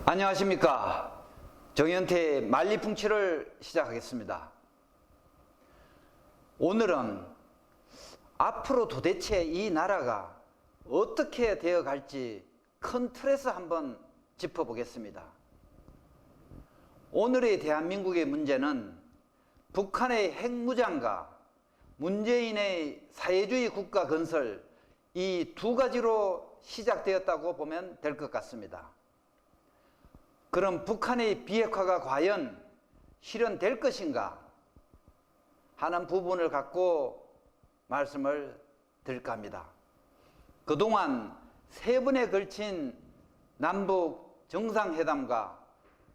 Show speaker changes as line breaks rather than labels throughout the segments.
안녕하십니까. 정현태의 만리풍치를 시작하겠습니다. 오늘은 앞으로 도대체 이 나라가 어떻게 되어 갈지 큰 틀에서 한번 짚어보겠습니다. 오늘의 대한민국의 문제는 북한의 핵무장과 문재인의 사회주의 국가 건설, 이 두 가지로 시작되었다고 보면 될 것 같습니다. 그럼 북한의 비핵화가 과연 실현될 것인가 하는 부분을 갖고 말씀을 드릴까 합니다. 그동안 세 번에 걸친 남북 정상회담과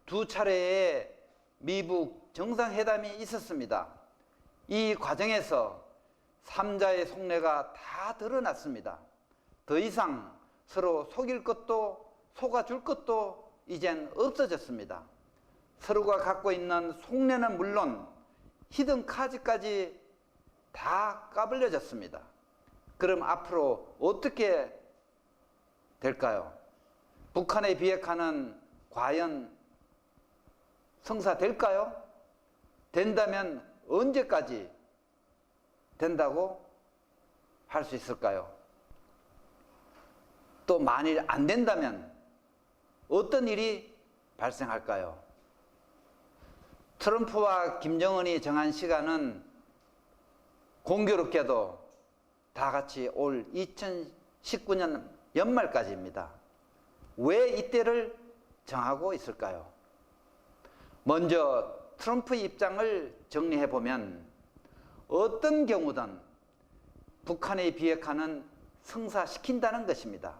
두 차례의 미북 정상회담이 있었습니다. 이 과정에서 3자의 속내가 다 드러났습니다. 더 이상 서로 속일 것도 속아줄 것도 이젠 없어졌습니다. 서로가 갖고 있는 속내는 물론 히든 카드까지 다 까불려졌습니다. 그럼 앞으로 어떻게 될까요? 북한의 비핵화는 과연 성사될까요? 된다면 언제까지 된다고 할 수 있을까요? 또 만일 안 된다면 어떤 일이 발생할까요? 트럼프와 김정은이 정한 시간은 공교롭게도 다 같이 올 2019년 연말까지입니다. 왜 이때를 정하고 있을까요? 먼저 트럼프의 입장을 정리해보면 어떤 경우든 북한의 비핵화는 성사시킨다는 것입니다.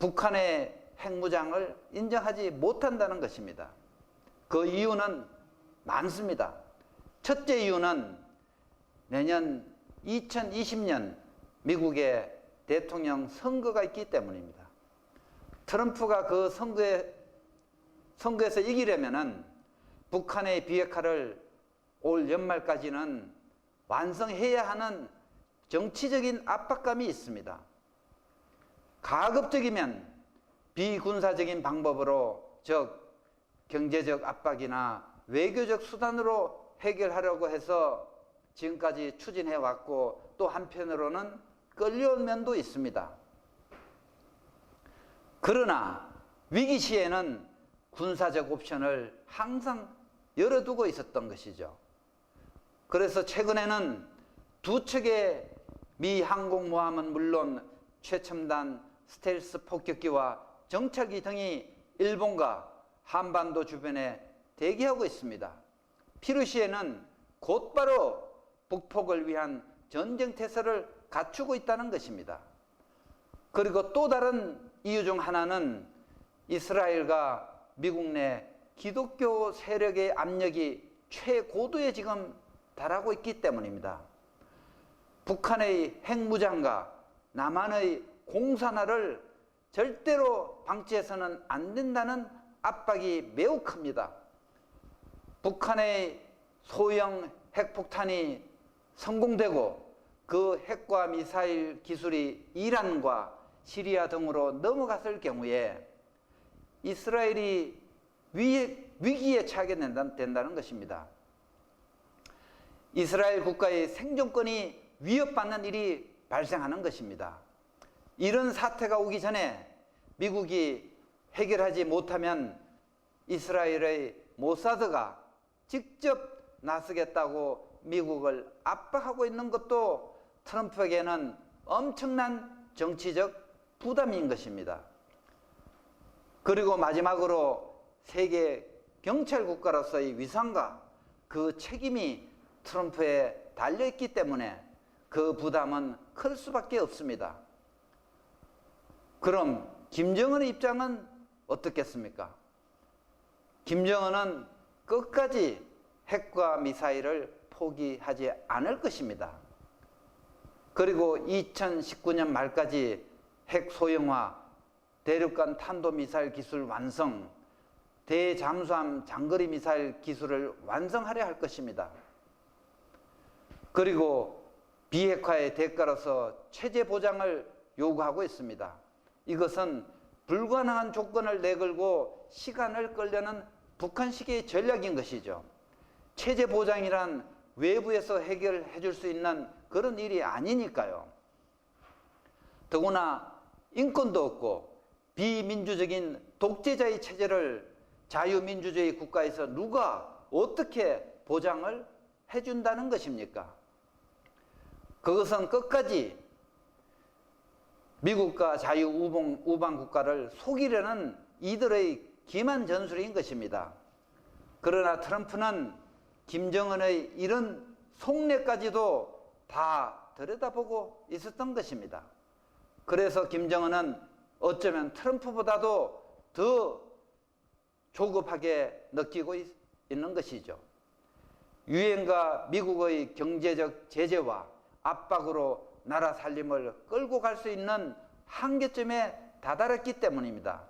북한의 핵무장을 인정하지 못한다는 것입니다. 그 이유는 많습니다. 첫째 이유는 내년 2020년 미국의 대통령 선거가 있기 때문입니다. 트럼프가 그 선거에서 이기려면은 북한의 비핵화를 올 연말까지는 완성해야 하는 정치적인 압박감이 있습니다. 가급적이면 비군사적인 방법으로, 즉 경제적 압박이나 외교적 수단으로 해결하려고 해서 지금까지 추진해 왔고, 또 한편으로는 끌려온 면도 있습니다. 그러나 위기 시에는 군사적 옵션을 항상 열어두고 있었던 것이죠. 그래서 최근에는 두 척의 미 항공모함은 물론 최첨단 스텔스 폭격기와 정찰기 등이 일본과 한반도 주변에 대기하고 있습니다. 필요시에는 곧바로 북폭을 위한 전쟁태세를 갖추고 있다는 것입니다. 그리고 또 다른 이유 중 하나는 이스라엘과 미국 내 기독교 세력의 압력이 최고도에 지금 달하고 있기 때문입니다. 북한의 핵무장과 남한의 공산화를 절대로 방치해서는 안 된다는 압박이 매우 큽니다. 북한의 소형 핵폭탄이 성공되고 그 핵과 미사일 기술이 이란과 시리아 등으로 넘어갔을 경우에 이스라엘이 위기에 처하게 된다는 것입니다. 이스라엘 국가의 생존권이 위협받는 일이 발생하는 것입니다. 이런 사태가 오기 전에 미국이 해결하지 못하면 이스라엘의 모사드가 직접 나서겠다고 미국을 압박하고 있는 것도 트럼프에게는 엄청난 정치적 부담인 것입니다. 그리고 마지막으로 세계 경찰 국가로서의 위상과 그 책임이 트럼프에 달려있기 때문에 그 부담은 클 수밖에 없습니다. 그럼 김정은의 입장은 어떻겠습니까? 김정은은 끝까지 핵과 미사일을 포기하지 않을 것입니다. 그리고 2019년 말까지 핵 소형화, 대륙간 탄도미사일 기술 완성, 대잠수함 장거리 미사일 기술을 완성하려 할 것입니다. 그리고 비핵화의 대가로서 체제 보장을 요구하고 있습니다. 이것은 불가능한 조건을 내걸고 시간을 끌려는 북한식의 전략인 것이죠. 체제 보장이란 외부에서 해결해 줄 수 있는 그런 일이 아니니까요. 더구나 인권도 없고 비민주적인 독재자의 체제를 자유민주주의 국가에서 누가 어떻게 보장을 해준다는 것입니까? 그것은 끝까지 미국과 자유우방 국가를 속이려는 이들의 기만 전술인 것입니다. 그러나 트럼프는 김정은의 이런 속내까지도 다 들여다보고 있었던 것입니다. 그래서 김정은은 어쩌면 트럼프보다도 더 조급하게 느끼고 있는 것이죠. 유엔과 미국의 경제적 제재와 압박으로 나라 살림을 끌고 갈 수 있는 한계점에 다다랐기 때문입니다.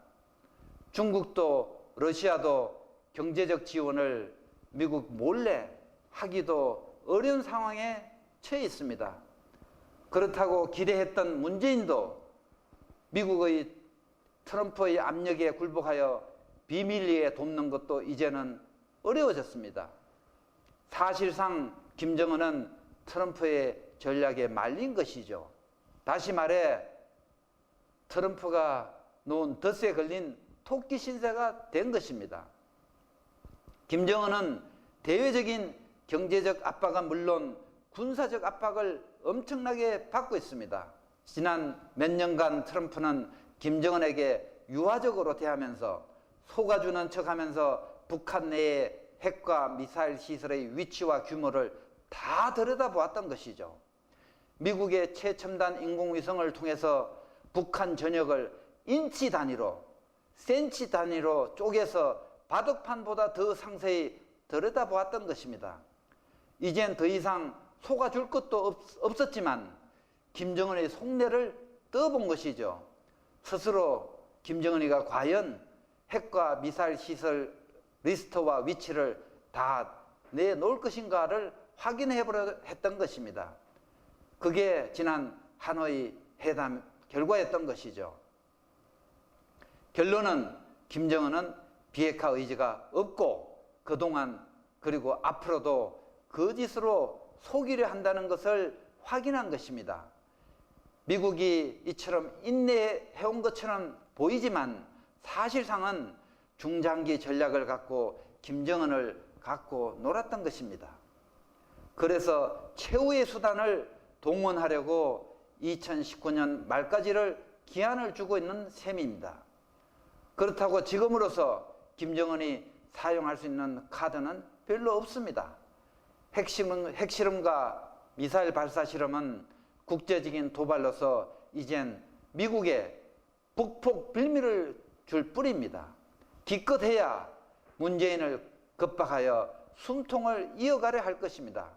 중국도 러시아도 경제적 지원을 미국 몰래 하기도 어려운 상황에 처해 있습니다. 그렇다고 기대했던 문재인도 미국의 트럼프의 압력에 굴복하여 비밀리에 돕는 것도 이제는 어려워졌습니다. 사실상 김정은은 트럼프의 전략에 말린 것이죠. 다시 말해 트럼프가 놓은 덫에 걸린 토끼 신세가 된 것입니다. 김정은은 대외적인 경제적 압박은 물론 군사적 압박을 엄청나게 받고 있습니다. 지난 몇 년간 트럼프는 김정은에게 유화적으로 대하면서 속아주는 척하면서 북한 내의 핵과 미사일 시설의 위치와 규모를 다 들여다보았던 것이죠. 미국의 최첨단 인공위성을 통해서 북한 전역을 인치 단위로, 센치 단위로 쪼개서 바둑판보다 더 상세히 들여다보았던 것입니다. 이젠 더 이상 속아줄 것도 없었지만 김정은의 속내를 떠본 것이죠. 스스로 김정은이가 과연 핵과 미사일 시설 리스트와 위치를 다 내놓을 것인가를 확인해보려 했던 것입니다. 그게 지난 하노이 회담 결과였던 것이죠. 결론은 김정은은 비핵화 의지가 없고 그동안 그리고 앞으로도 거짓으로 속이려 한다는 것을 확인한 것입니다. 미국이 이처럼 인내해온 것처럼 보이지만 사실상은 중장기 전략을 갖고 김정은을 갖고 놀았던 것입니다. 그래서 최후의 수단을 동원하려고 2019년 말까지를 기한을 주고 있는 셈입니다. 그렇다고 지금으로서 김정은이 사용할 수 있는 카드는 별로 없습니다. 핵실험과 미사일 발사 실험은 국제적인 도발로서 이젠 미국에 북폭 빌미를 줄 뿐입니다. 기껏해야 문재인을 겁박하여 숨통을 이어가려 할 것입니다.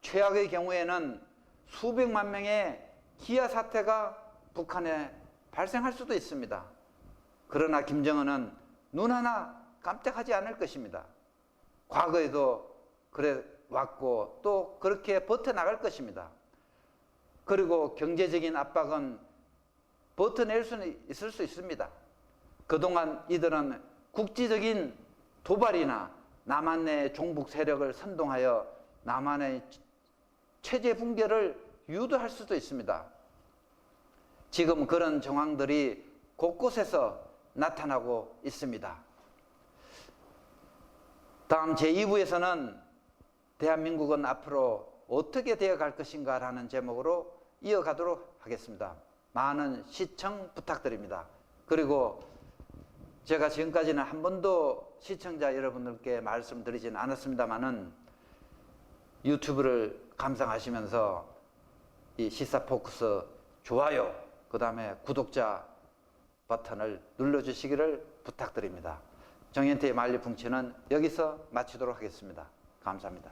최악의 경우에는 수백만 명의 기아 사태가 북한에 발생할 수도 있습니다. 그러나 김정은은 눈 하나 깜짝하지 않을 것입니다. 과거에도 그래 왔고 또 그렇게 버텨나갈 것입니다. 그리고 경제적인 압박은 버텨낼 수는 있을 수 있습니다. 그동안 이들은 국지적인 도발이나 남한 내 종북 세력을 선동하여 남한의 체제 붕괴를 유도할 수도 있습니다. 지금 그런 정황들이 곳곳에서 나타나고 있습니다. 다음 제2부에서는 대한민국은 앞으로 어떻게 되어갈 것인가 라는 제목으로 이어가도록 하겠습니다. 많은 시청 부탁드립니다. 그리고 제가 지금까지는 한 번도 시청자 여러분들께 말씀드리진 않았습니다만은 유튜브를 감상하시면서 이 시사포커스 좋아요, 그 다음에 구독자 버튼을 눌러주시기를 부탁드립니다. 정현태의 만리풍치는 여기서 마치도록 하겠습니다. 감사합니다.